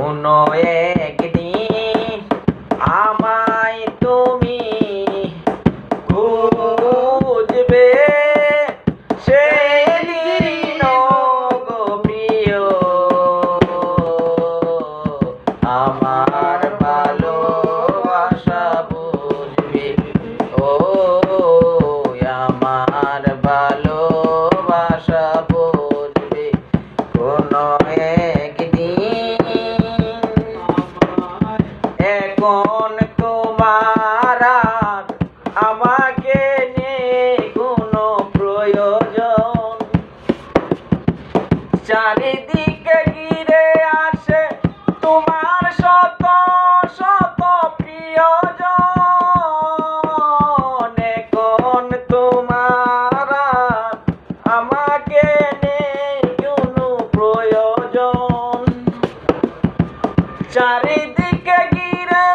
কোনো একদিন আমায় তুমি খুঁজবে, সেদিন গো প্রিয় আমার ভালোবাসা বুঝবে। ও আমার ভালোবাসা বুঝবে কোনো একদিন। এখন তোমার আর আমাকে নেই কোনো প্রয়োজন, চারিদিকে ঘিরে আসে তোমার শত শত প্রিয়জন। এখন তোমার আর আমাকে নেই কোনো প্রয়োজন, চারিদিকে ঘিরে